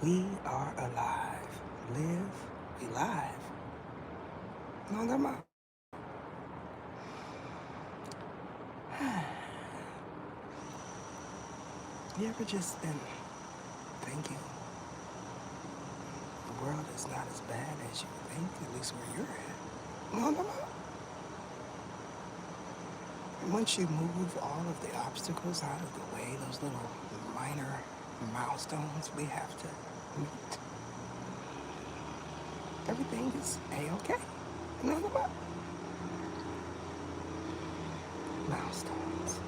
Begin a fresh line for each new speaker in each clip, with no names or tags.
We are alive. Live, we live. No, I'm talking You ever just been thinking the world is not as bad as you think, at least where you're at? No, I'm talking And once you move all of the obstacles out of the way, those little minor milestones we have to meet, everything is A-okay. You know what I'm talking Milestones.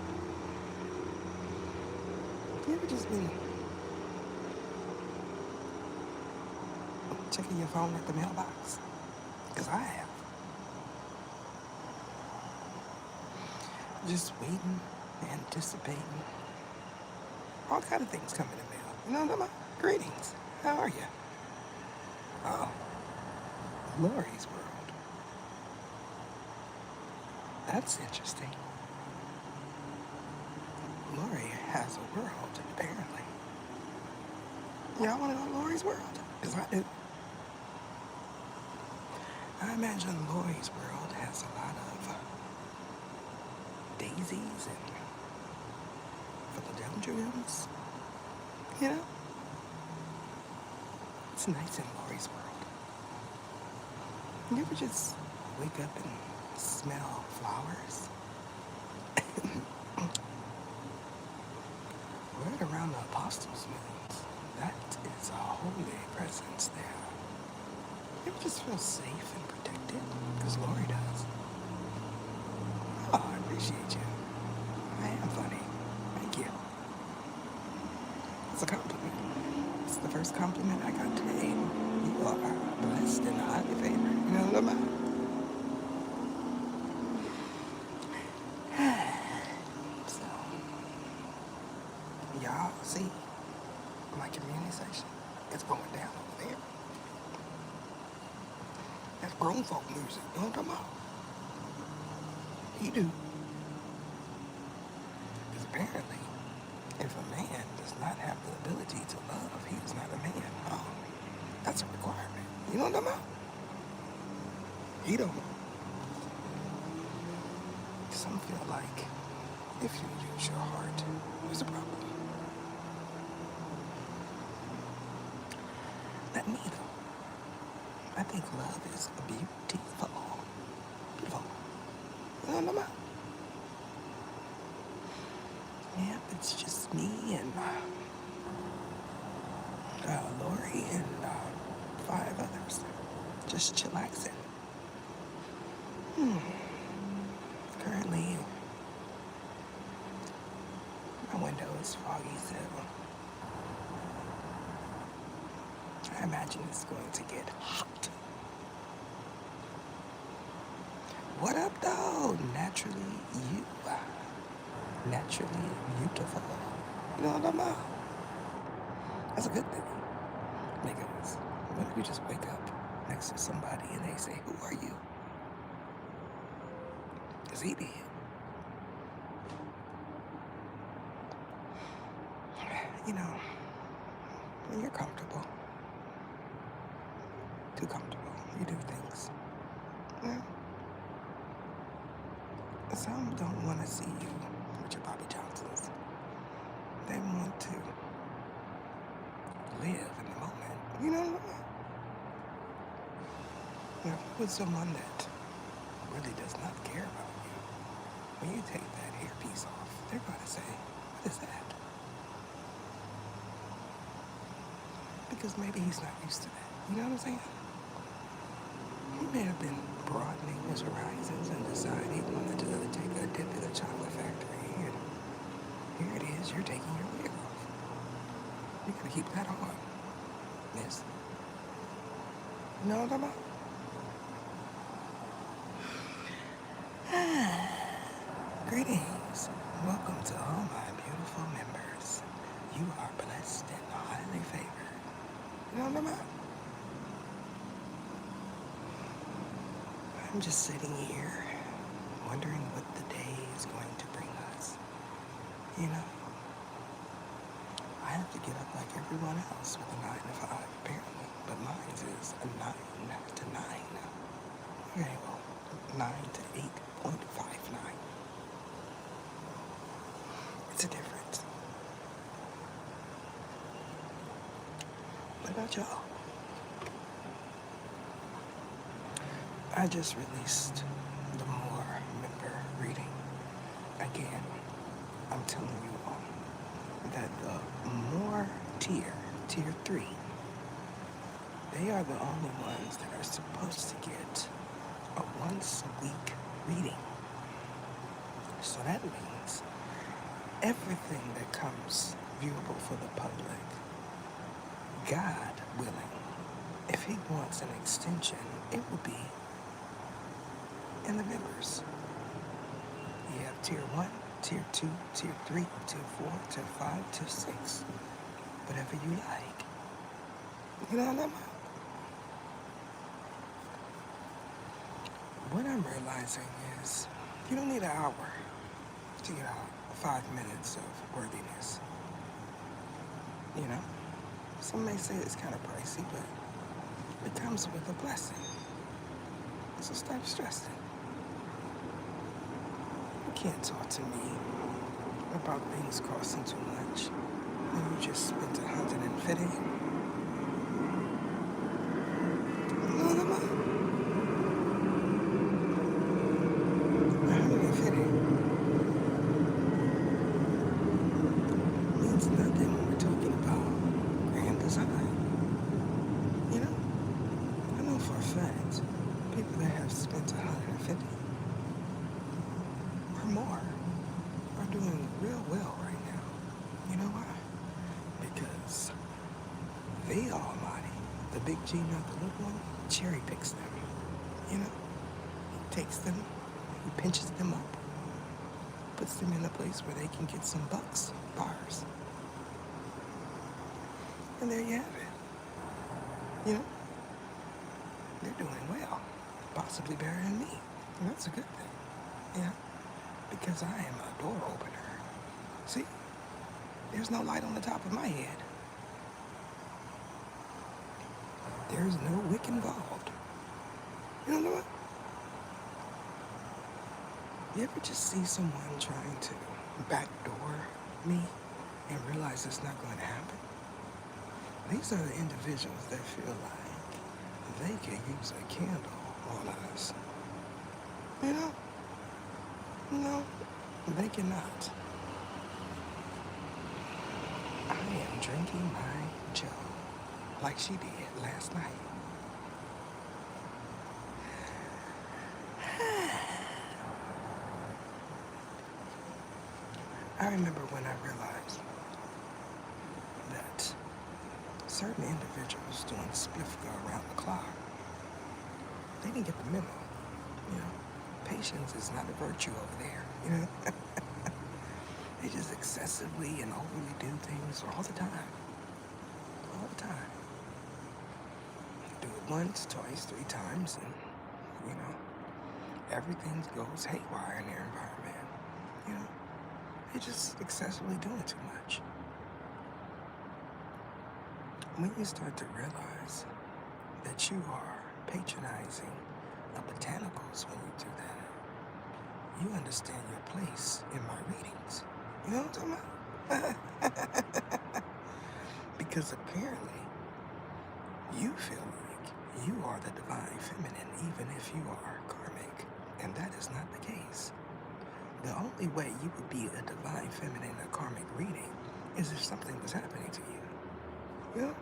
You ever just been checking your phone at the mailbox? Because I have. Just waiting, anticipating. All kind of things come in the mail. You know what I'm talking Greetings. How are you? Oh, Lori's World. That's interesting. Lori has a world, apparently. Y'all want to go to Lori's World? Because I do. I imagine Lori's World has a lot of daisies and philodendrons. You know? It's nice in Lori's World. You ever just wake up and smell flowers? Right around the Apostles' Mills. That is a holy presence there. You ever just feel safe and protected? Because Lori does. Oh, I appreciate you. I am funny. Thank you. It's a compliment. It's the first compliment I got today. You are blessed and highly favored. You know what I'm about? So, y'all see my community section? It's going down over there. That's grown folk music. You know what I'm talking about? You do. Because apparently, if a man does not have the ability to love, he is not a man. Oh, that's a requirement. You know what I'm talking about? He don't. Some feel like if you use your heart, there's a problem. Not me, though. I think love is beautiful. Beautiful. You know what I'm talking about? Yep, it's just me and Lori and 5 others. Just chillaxing. Currently, my window is foggy, so I imagine it's going to get hot. What up, though? Naturally you. Naturally beautiful. You know what I'm about? That's a good thing. Because what if you just wake up next to somebody and they say, "Who are you?" Because he did. You know, when you're comfortable, too comfortable, you do things. Well, some don't want to see you with your Bobby Johnsons. They want to live in the moment. You know what I mean? You know, with someone that really does not care about you, when you take that hairpiece off, they're going to say, "What is that?" Because maybe he's not used to that. You know what I'm saying? He may have been broadening his horizons and decided he wanted to take a dip in a chocolate factory. And here it is, you're taking your wig off. You gotta keep that on, miss. You know what I'm about? Greetings. Welcome to all my beautiful members. You are blessed and highly favored. You know what I'm about? I'm just sitting here wondering what the day is going to bring us. You know, I have to get up like every everyone else with a 9 to 5, apparently. But mine is a 9 to 9. Okay, well, 9 to 8.59. It's a difference. What about y'all? I just released the More member reading. Again, I'm telling you all that the More tier 3, they are the only ones that are supposed to get a once a week reading. So that means everything that comes viewable for the public, God willing, if he wants an extension, it will be in the members. You have tier 1, tier 2, tier 3, tier 4, tier 5, tier 6. Whatever you like. You know what I'm about? What I'm realizing is you don't need an hour to get out 5 minutes of worthiness. You know? Some may say it's kind of pricey, but it comes with a blessing. So stop stressing. You can't talk to me about things costing too much when you just spent $150. Means nothing when we're talking about grand design. You know? I know for a fact people that have spent $150 or more are doing real well right now. You know why? Because the Almighty, the big G, not the little one, cherry picks them. You know? He takes them, he pinches them up, puts them in a place where they can get some bucks, bars. And there you have it. You know? They're doing well. Possibly better than me. And that's a good thing. Yeah? Because I am a door opener. See? There's no light on the top of my head. There's no wick involved. You know what? You ever just see someone trying to backdoor me and realize it's not going to happen? These are the individuals that feel like they can use a candle on us. You know? No, they cannot. I am drinking my Joe like she did last night. I remember when I realized that certain individuals doing spliffka around the clock, they didn't get the memo. You know, patience is not a virtue over there. You know, they just excessively and overly do things all the time. All the time. Do it once, twice, 3 times, and, you know, everything goes haywire in their environment. You know, they just excessively doing too much. When you start to realize that you are patronizing the botanicals when you do that, you understand your place in my readings. You know what I'm talking about? Because apparently, you feel like you are the divine feminine, even if you are karmic, and that is not the case. The only way you would be a divine feminine in a karmic reading is if something was happening to you. You know?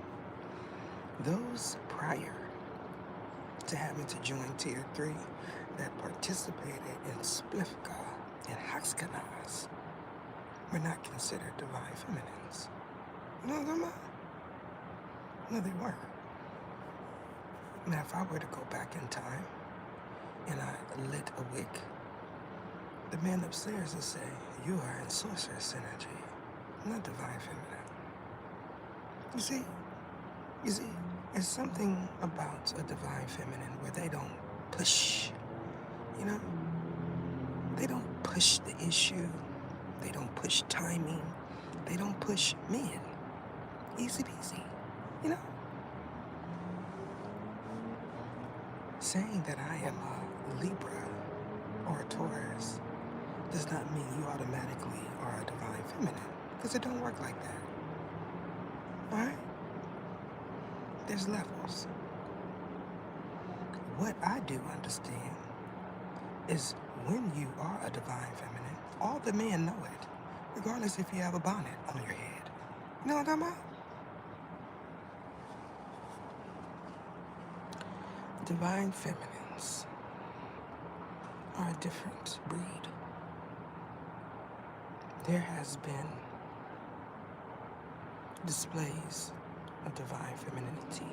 Those prior to having to join Tier 3 that participated in Splifka and Haxkanaz were not considered divine feminines. You know what I'm about? No, they weren't. Now, if I were to go back in time and I lit a wick, the man upstairs would say, you are in sorceress energy, not divine feminine. You see, there's something about a divine feminine where they don't push, you know? They don't push the issue. They don't push timing. They don't push men. Easy peasy. You know? Saying that I am a Libra or a Taurus does not mean you automatically are a divine feminine, because it don't work like that. Alright? There's levels. What I do understand is when you are a divine feminine, all the men know it, regardless if you have a bonnet on your head. You know what I'm talking about? Divine feminines are a different breed. There has been displays of divine femininity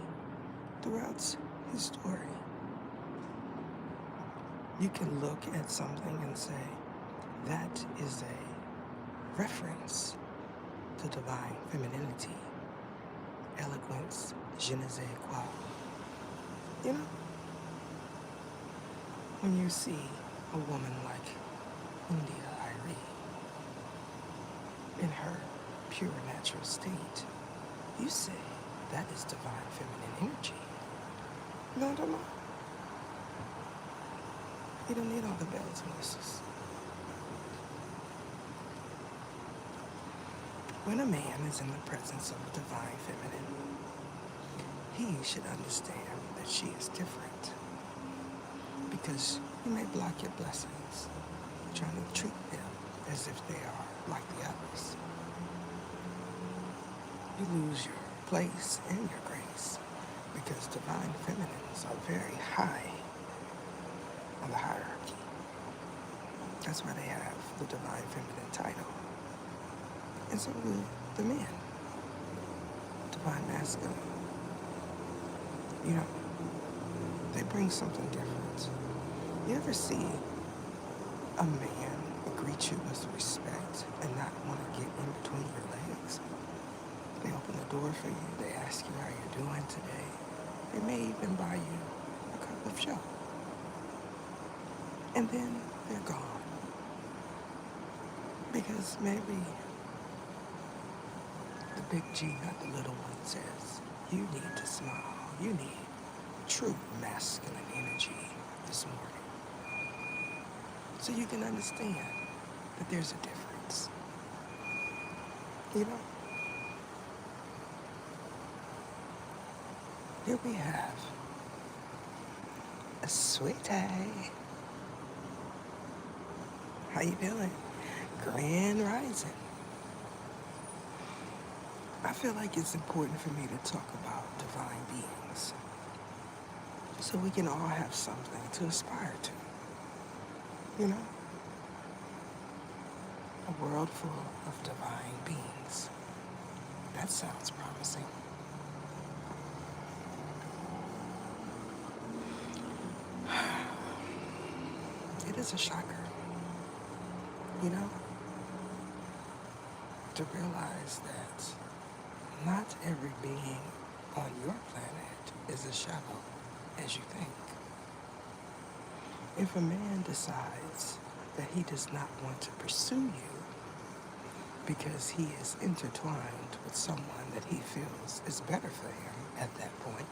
throughout history. You can look at something and say, that is a reference to divine femininity, eloquence, je ne sais quoi. You know? When you see a woman like India Arie in her pure natural state, you say that is divine feminine energy. You know what I'm talking about? You don't need all the bells and whistles. When a man is in the presence of a divine feminine, he should understand that she is different. Because you may block your blessings, trying to treat them as if they are like the others. You lose your place and your grace because divine feminines are very high on the hierarchy. That's why they have the divine feminine title. And so do the men, divine masculine. You know, they bring something different. You ever see a man greet you with respect and not want to get in between your legs? They open the door for you. They ask you how you're doing today. They may even buy you a cup of joe. And then they're gone. Because maybe the big G, not the little one, says, you need to smile. You need true masculine energy this morning. So you can understand that there's a difference. You know? Here we have a sweetie. How you doing? Grand rising. I feel like it's important for me to talk about divine beings so we can all have something to aspire to. You know? A world full of divine beings. That sounds promising. It is a shocker, you know, to realize that not every being on your planet is as shallow as you think. If a man decides that he does not want to pursue you because he is intertwined with someone that he feels is better for him at that point,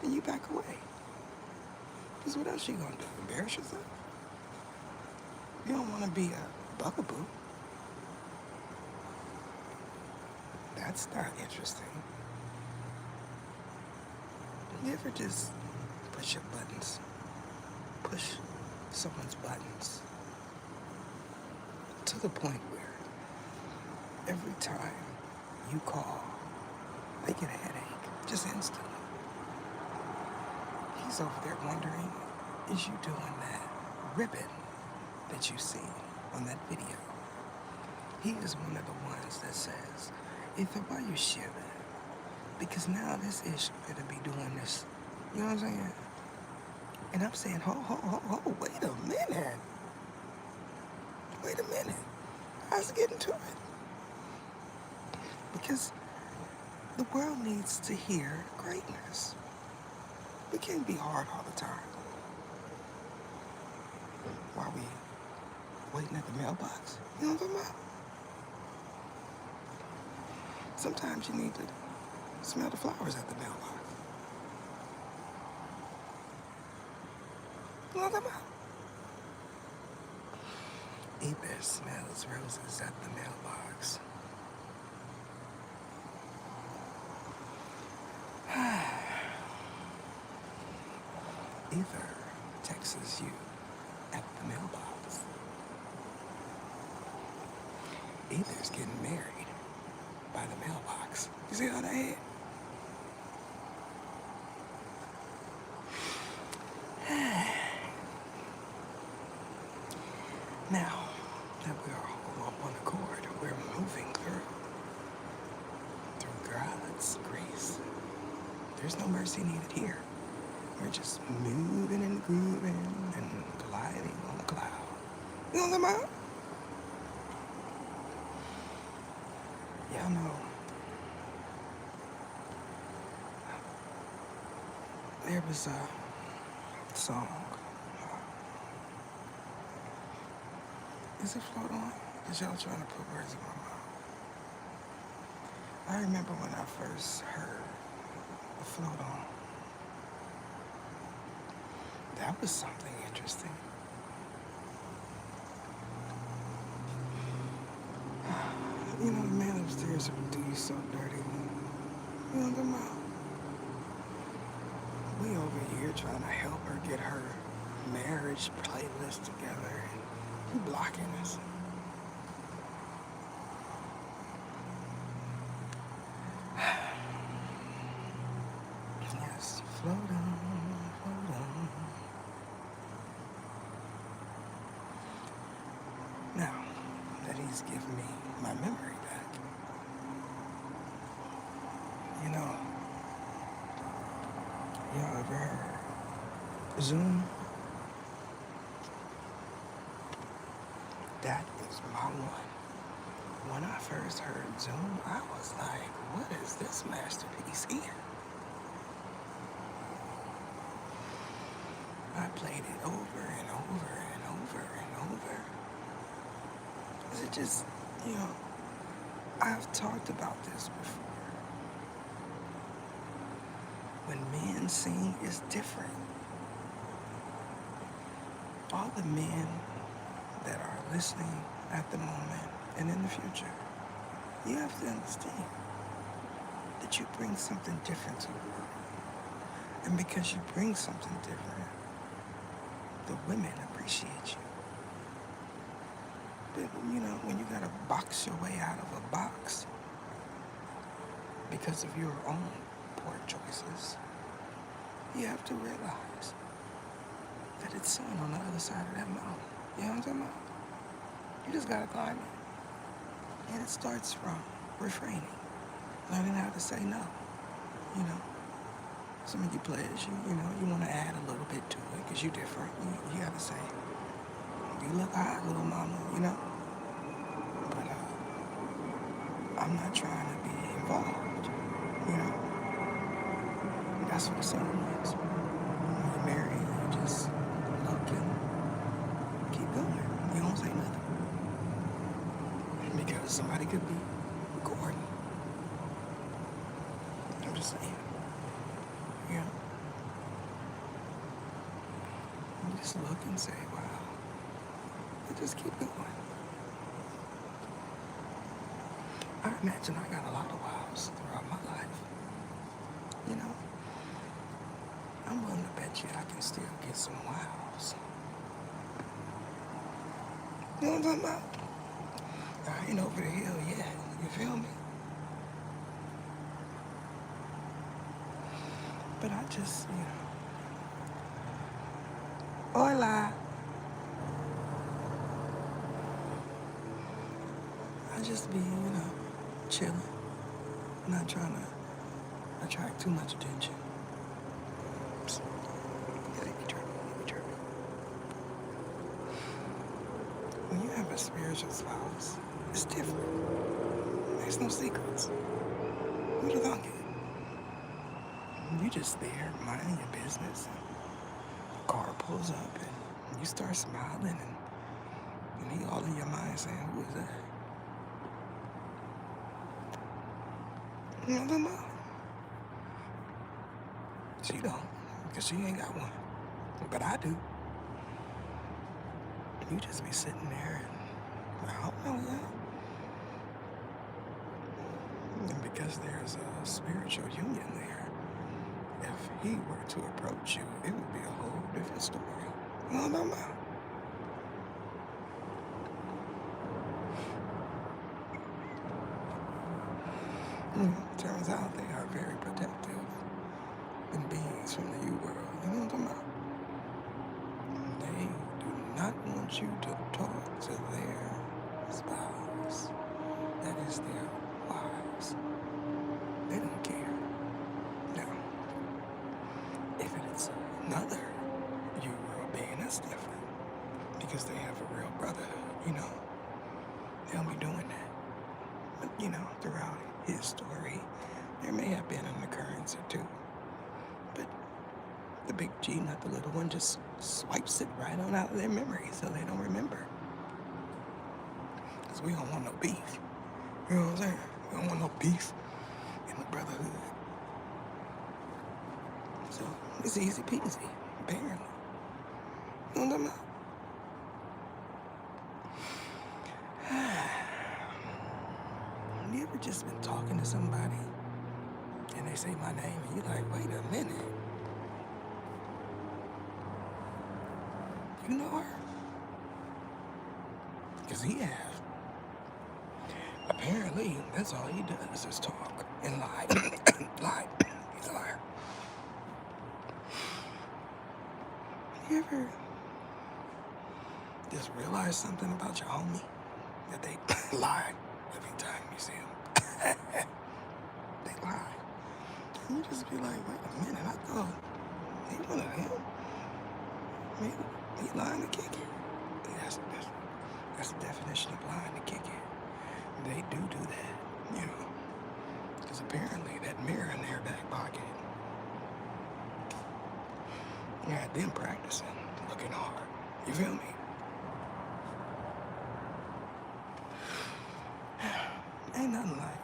then you back away. Because what else are you going to do? Embarrass yourself? You don't want to be a bugaboo. That's not interesting. You ever just push your buttons? Push someone's buttons to the point where every time you call, they get a headache, just instantly. He's over there wondering, is you doing that ribbon that you see on that video? He is one of the ones that says, Ether, why you shivering? Because now this ish better be doing this. You know what I'm saying? And I'm saying, ho, wait a minute. Wait a minute. How's it getting to it? Because the world needs to hear greatness. We can't be hard all the time. While we waiting at the mailbox. You know what I'm talking about? Sometimes you need to Smell the flowers at the mailbox. You know what I'm talking about? Ether smells roses at the mailbox. Ether texts you at the mailbox. Ether's getting married by the mailbox. You see how that hit? Now that we are all on one accord, we're moving through God's grace. There's no mercy needed here. We're just moving and grooving and gliding on the cloud. You know what I'm talking about? Y'all know there was a song. Is it Float On? Is y'all trying to put words in my mouth? I remember when I first heard the Float On. That was something interesting. You know, the man upstairs would do you so dirty. You know what I'm talking about? We over here trying to help her get her marriage playlist together, and you blocking us. Yes, float on, float on. Now that he's given me my memory back, you know, y'all ever heard Zoom? That is my one. When I first heard Zoom, I was like, what is this masterpiece here? I played it over and over and over and over. Is it just, you know, I've talked about this before. When men sing, it's different. All the men that are listening at the moment and in the future, you have to understand that you bring something different to the world. And because you bring something different, the women appreciate you. But, you know, when you gotta box your way out of a box because of your own poor choices, you have to realize that it's sun on the other side of that mountain. You know what I'm talking about? You just gotta climb it. And it starts from refraining, learning how to say no. You know, some of you players, you know, you want to add a little bit to it because you're different. You gotta say, you look hot, little mama, you know. But I'm not trying to be involved, you know. That's what the song was. When you're married, you just look and keep going. You don't say nothing. Because somebody could be recording. I'm just saying. You know? You just look and say, wow. And just keep going. I imagine I got a lot of wows throughout my life. You know? I'm willing to bet you I can still get some wows. You know what I'm talking about? I ain't over the hill yet. You feel me? But I just, you know. Hola. I just be, you know, chilling. Not trying to attract too much attention. Psst. Yeah, you be tripping. When you have a spiritual spouse, it's different. There's no secrets. Who'd have thunk it? You just there, minding your business. And a car pulls up and you start smiling and he all in your mind saying, who is that? You know what I'm talking about? She don't, because she ain't got one. But I do. You just be sitting there and I don't know, yeah. And because there's a spiritual union there, if he were to approach you, it would be a whole different story. You know what I'm talking about? Turns out they are very protective than beings from the U world. You know what I'm talking about? They do not want you to talk to their spouse. That is their wives. They don't care. Now, if it's another U world being, that's different. Because they have a real brotherhood, you know. They don't be doing that. But, you know, throughout his story, there may have been an occurrence or two. But the big G, not the little one, just swipes it right on out of their memory so they don't remember. Because we don't want no beef. You know what I'm saying? We don't want no beef in the brotherhood. So it's easy peasy, apparently. You know what I'm talking about? You ever just been talking to somebody and they say my name and you're like, wait a minute. You know her? Because he have. Apparently, that's all he does is talk and lie. Lie. He's a liar. You ever just realize something about your homie? That they lie every time you see them. They lie. And you just be like, wait a minute, I thought he one of them. Maybe he lying to kick it. That's the definition of lying to kick it. They do that, you know. Because apparently that mirror in their back pocket, you had them practicing, looking hard. You feel me? Ain't nothing like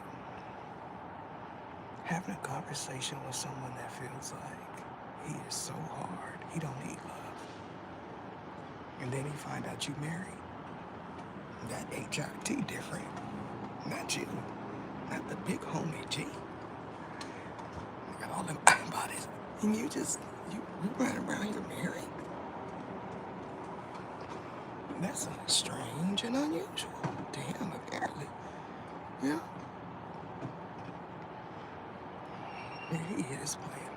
having a conversation with someone that feels like he is so hard, he don't need love. And then he find out you married. That HIT different. Not you. Not the big homie G. You got all them bodies. And you running around here married. That's strange and unusual to him, apparently. Yeah. Here he is playing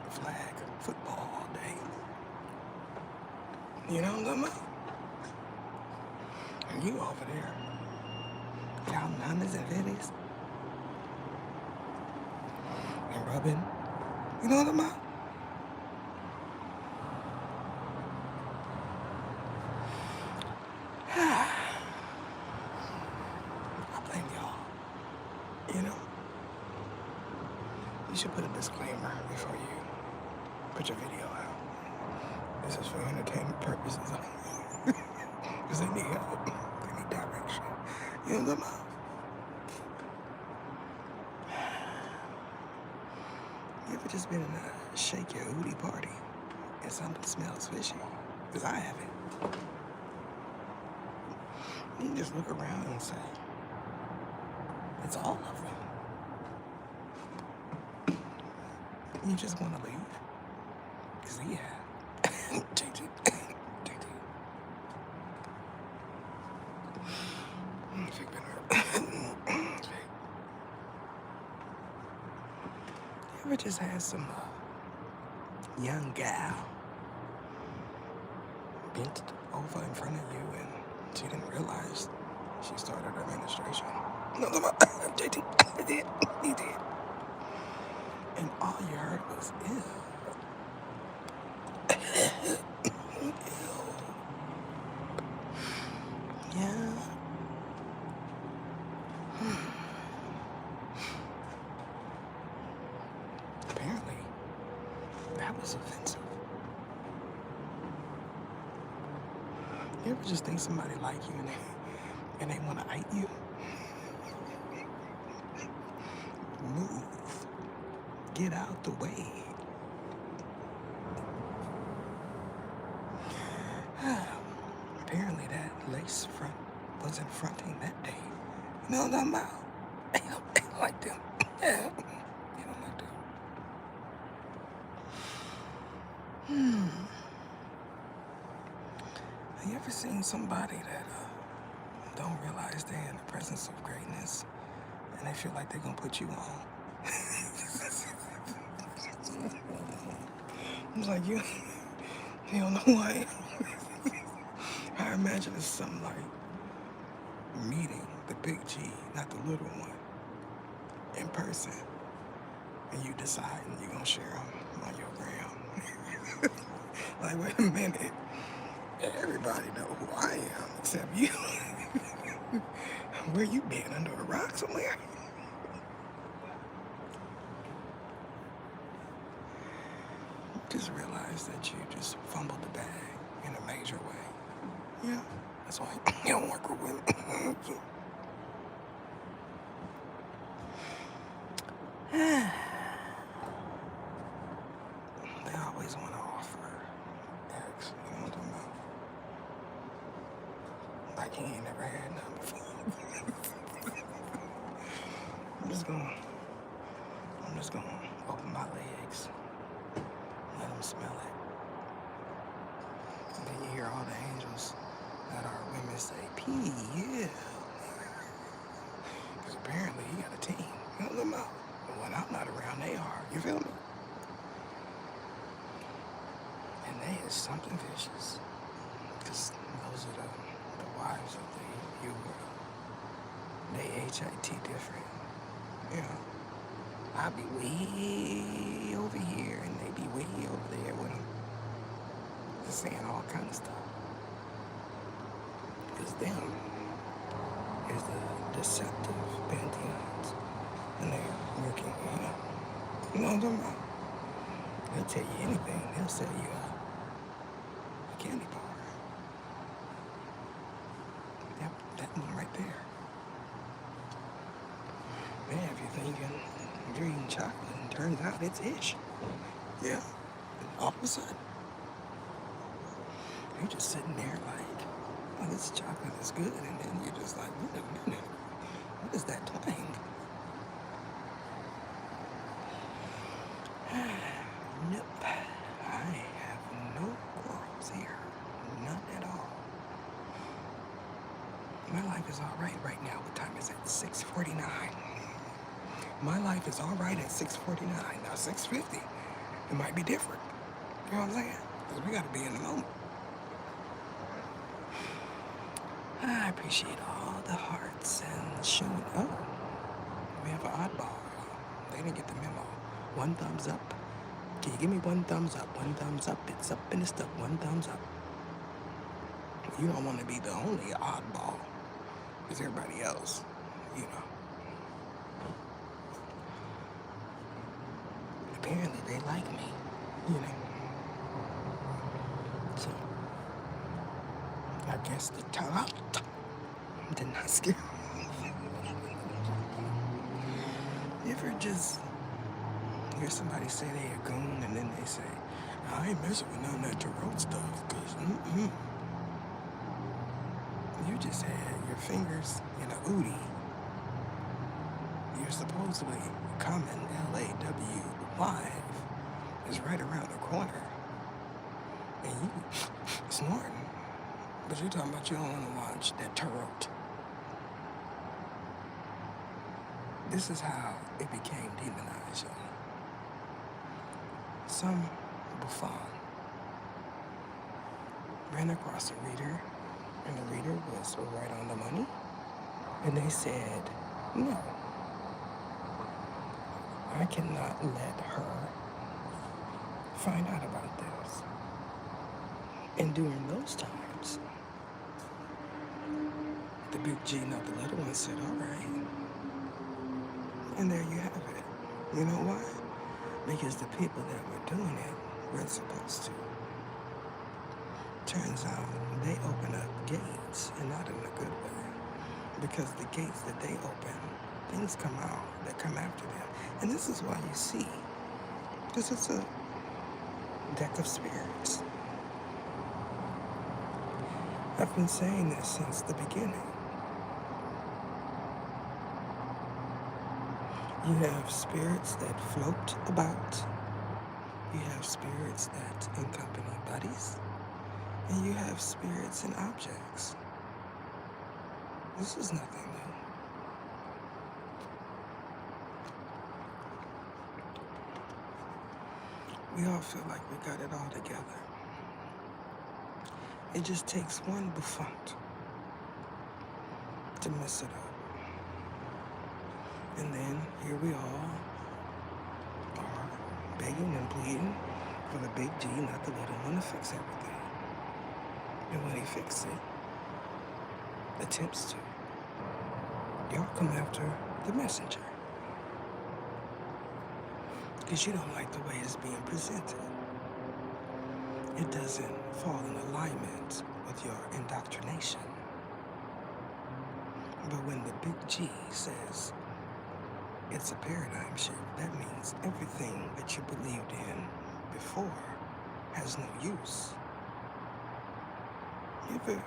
flag football all day. You know what I'm talking about? And you over there counting hundreds and fifties and rubbing. You know what I'm about? I blame y'all. You know? You should put a disclaimer before you put your video out. This is for entertainment purposes only. Because they need help. They need direction. You know what I'm about? You ever just been in a shake your hootie party and something smells fishy? Because I haven't. You just look around and say, it's all of them. You just want to leave. Because yeah. JT. You ever just had some young gal bent over in front of you and she didn't realize she started her menstruation? No, JT, he did. And all you heard was, ew. Ew. Yeah. Apparently, that was offensive. You ever just think somebody like you and they want to ite you? Move. get out the way. Apparently that lace front wasn't fronting that day. You know what I'm talking about? They don't like them. They don't like them. Have you ever seen somebody that don't realize they're in the presence of greatness and they feel like they're gonna put you on? It's like you don't know who I am. I imagine it's something like meeting the big G, not the little one, in person, and you decide you're gonna share them on your gram. Like, wait a minute, everybody know who I am except you. Where you been, under a rock somewhere? Just realize that you just fumbled the bag in a major way. Yeah, that's why you don't work with women. They always want to offer X, you know what I'm talking about? Like he ain't never had none before. I'm just gonna open my legs, let them smell it. And then you hear all the angels that are women say, P, yeah. Because apparently he got a team. You know what I'm about? But when I'm not around, they are. You feel me? And they is something vicious. Because those are the wives of the you world. They HIT different. You know, I be way over here and they be way over there with them. Just saying all kind of stuff. Because them is the deceptive pantheons. And they're working, you know. You know what I'm talking about? They'll tell you anything. They'll sell you a candy bar. Yep, that one right there. Man, if you're thinking you're eating chocolate and turns out it's ish. Yeah. All of a sudden, you're just sitting there like, oh, this chocolate is good. And then you're just like, wait a minute. What is that twang? Nope. I have no quarrels here. None at all. My life is all right now. What time is it? 6:49. My life is all right at 6:49. Now 6:50, it might be different. You know what I'm saying? Because we got to be in the moment. I appreciate all the hearts and showing up. We have an oddball. They didn't get the memo. One thumbs up. Can you give me one thumbs up? One thumbs up. It's up and it's stuck. One thumbs up. You don't want to be the only oddball. Because everybody else, you know. Apparently they like me, you know. So, I guess the tarot did not scare me. You ever just hear somebody say they a goon and then they say, I ain't messing with none of that tarot stuff, because, You just had your fingers in a Udi. You're supposedly coming LAW live is right around the corner. And you snorting. But you're talking about you don't want to watch that tarot. This is how it became demonized, y'all. Some buffoon ran across a reader, and the reader was right on the money. And they said, no, I cannot let her find out about this. And during those times, the big G, not the little one, said, all right. And there you have it. You know why? Because the people that were doing it weren't supposed to. Turns out they open up gates, and not in a good way. Because the gates that they open, things come out that come after them. And this is why you see Because it's a deck of spirits. I've been saying this since the beginning. You have spirits that float about. You have spirits that accompany bodies. And you have spirits and objects. This is nothing new. We all feel like we got it all together. It just takes one buffoon to mess it up. And then here we all are begging and pleading for the big G, not the little one, to fix everything. And when he fixes it, attempts to, y'all come after the messenger. Because you don't like the way it's being presented. It doesn't fall in alignment with your indoctrination. But when the big G says it's a paradigm shift, that means everything that you believed in before has no use. You ever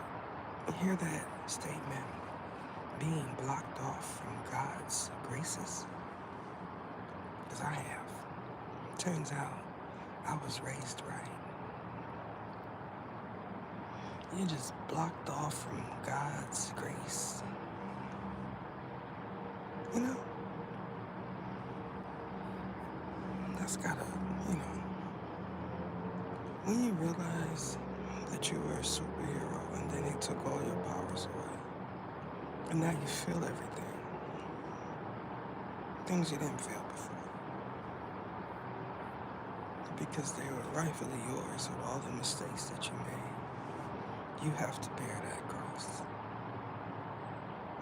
hear that statement, being blocked off from God's graces? Because I have. Turns out I was raised right. You're just blocked off from God's grace. You know? That's gotta, when you realize that you were a superhero and then they took all your powers away, and now you feel everything. Things you didn't feel before. Because they were rightfully yours with all the mistakes that you made. You have to bear that cross.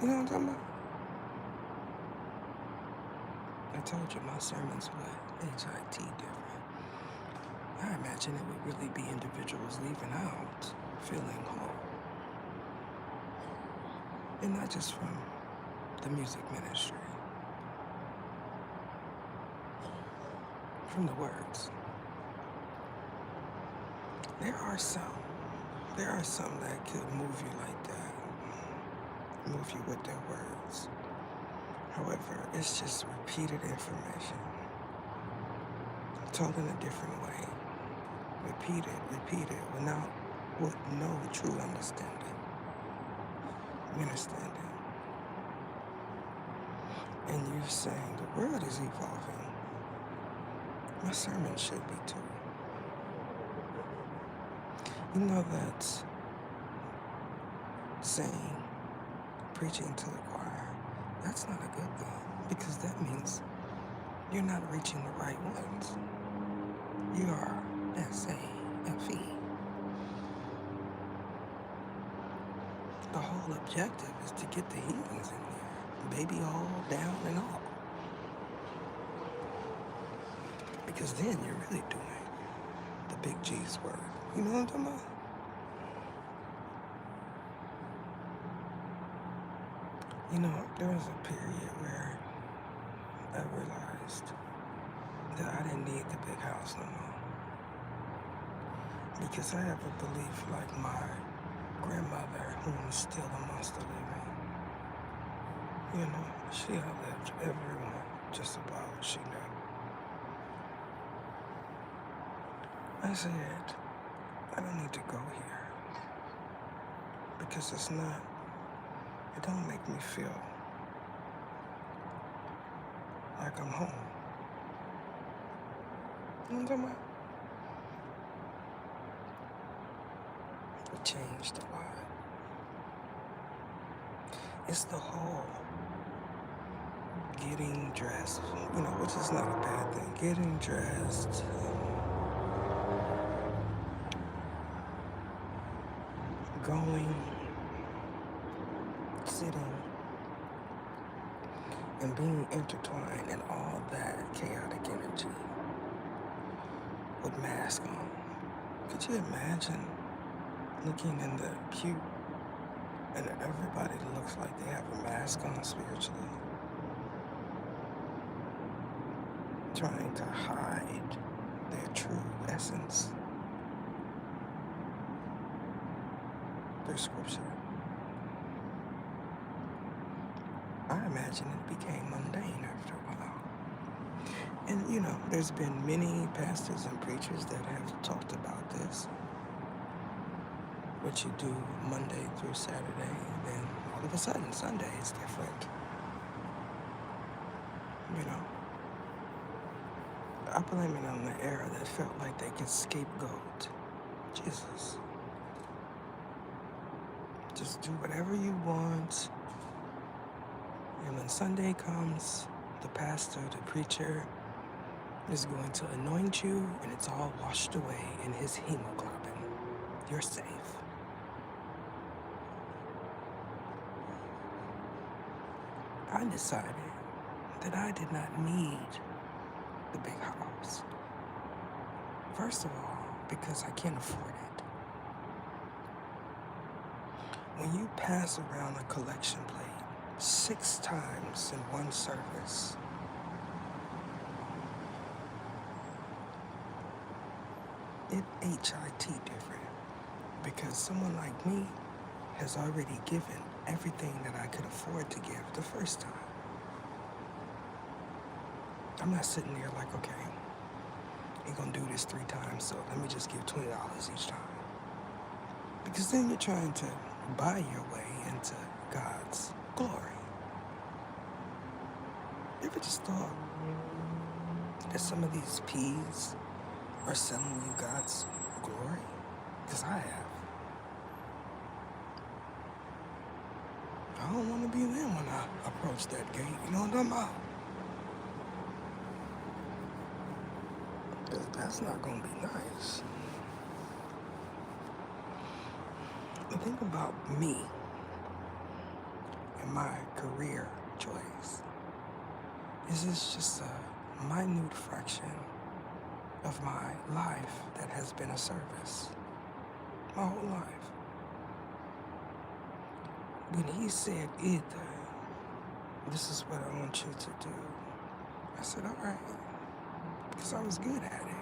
You know what I'm talking about? I told you my sermons were HIT different. I imagine it would really be individuals leaving out feeling whole. And not just from the music ministry. From the words. There are some that could move you like that. Move you with their words. However, it's just repeated information. Told in a different way. Repeated, without with no true understanding. You understand it? And you're saying the world is evolving. My sermon should be too. You know that saying, preaching to the choir, that's not a good thing, because that means you're not reaching the right ones. You are S-A-F-E. The whole objective is to get the heathens in there, baby all down and all. Because then you're really doing the big G's work. You know what I'm talking about? You know, there was a period where I realized that I didn't need the big house no more. Because I have a belief like my grandmother, who is still amongst the living. You know, she outlived everyone, just about, she knew. I said, I don't need to go here. Because it don't make me feel like I'm home. You know what I'm talking about? It changed a lot. It's the whole getting dressed, which is not a bad thing. Getting dressed, going, sitting, and being intertwined in all that chaotic energy with mask on. Could you imagine looking in the pew and everybody looks like they have a mask on spiritually, trying to hide their true essence through Scripture. I imagine it became mundane after a while. And there's been many pastors and preachers that have talked about this. What you do Monday through Saturday, then all of a sudden Sunday is different. I blame it on the era that felt like they could scapegoat Jesus. Just do whatever you want. And when Sunday comes, the pastor, the preacher, is going to anoint you, and it's all washed away in his hemoglobin. You're safe. I decided that I did not need the big house. First of all, because I can't afford it. When you pass around a collection plate 6 times in one service, it HIT different, because someone like me has already given everything that I could afford to give the first time. I'm not sitting there like, okay, you're gonna do this 3 times, so let me just give $20 each time. Because then you're trying to buy your way into God's glory. You ever just thought that some of these P's are selling you God's glory? Because I have. I don't want to be them when I approach that gate. You know what I'm about? Because that's not going to be nice. But think about me and my career choice. This is just a minute fraction of my life that has been a service. My whole life. When he said either, this is what I want you to do, I said, all right, because I was good at it,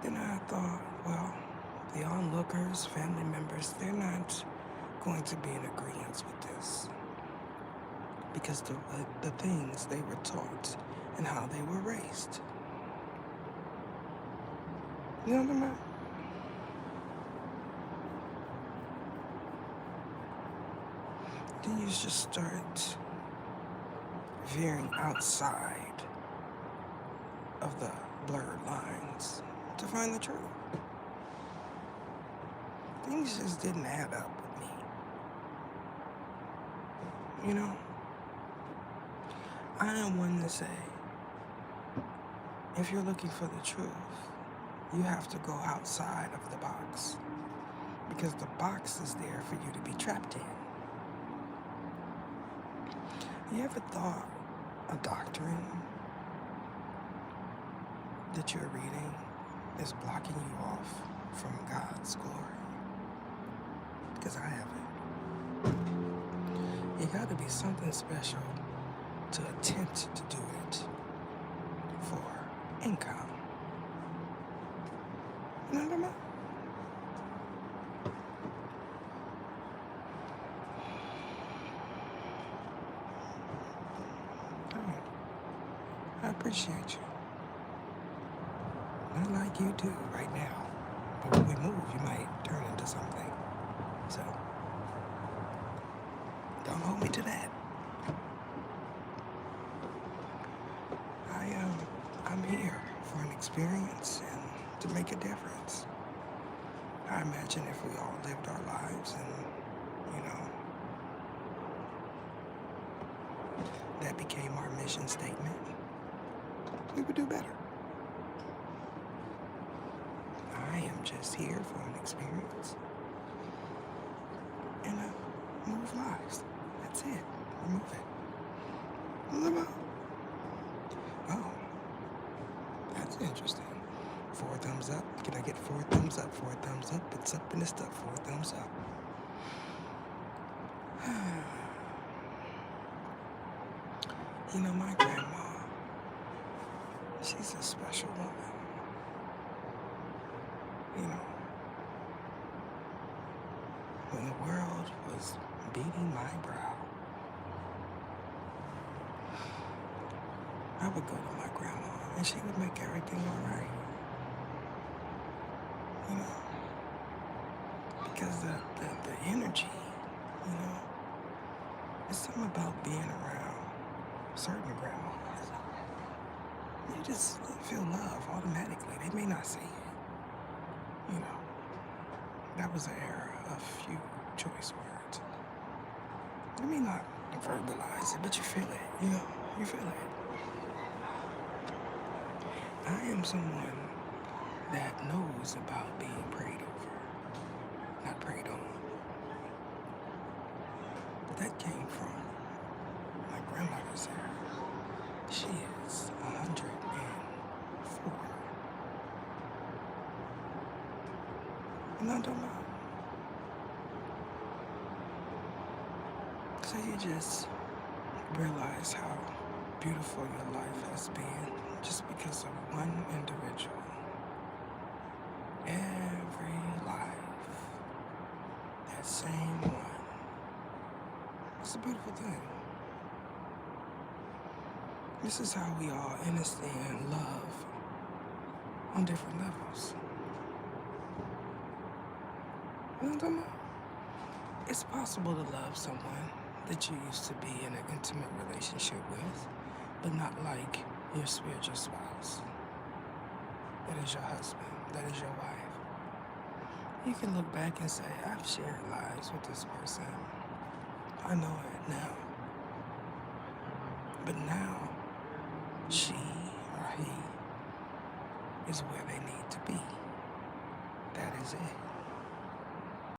Then I thought, well, the onlookers, family members, they're not going to be in agreement with this, because the things they were taught and how they were raised. You know what I mean? Then you just start veering outside of the blurred lines to find the truth. Things just didn't add up with me. I am one to say, if you're looking for the truth, you have to go outside of the box, because the box is there for you to be trapped in. You ever thought a doctrine that you're reading is blocking you off from God's glory? Because I haven't. You got to be something special to attempt to do it for income. You know what I mean? I appreciate you. Not like you do right now. But when we move, you might turn into something. So, don't hold me to that. I'm here for an experience and to make a difference. I imagine if we all lived our lives and, that became our mission statement, we would do better. I am just here for an experience and move lives. That's it. Remove it. Live out. Oh, that's interesting. 4 thumbs up. Can I get 4 thumbs up? 4 thumbs up. It's up in the stuff. 4 thumbs up. You know, my grandma, she's a special woman. You know, when the world was beating my brow, I would go to my grandma and she would make everything all right. You know, because the energy, you know, it's something about being around certain grandmas. You just feel love automatically. They may not say it. You know, that was an era of few choice words. I may not verbalize it, but you feel it. You know, you feel it. I am someone that knows about being prayed over, not prayed on. That came from my grandmother's era. She is 104. You know what I'm talking about? So you just realize how beautiful your life has been just because of one individual. Every life, that same one. It's a beautiful thing. This is how we all understand love on different levels. You know what I'm talking about? It's possible to love someone that you used to be in an intimate relationship with, but not like your spiritual spouse. That is your husband. That is your wife. You can look back and say, I've shared lives with this person. I know it now. But now, she or he is where they need to be. That is it.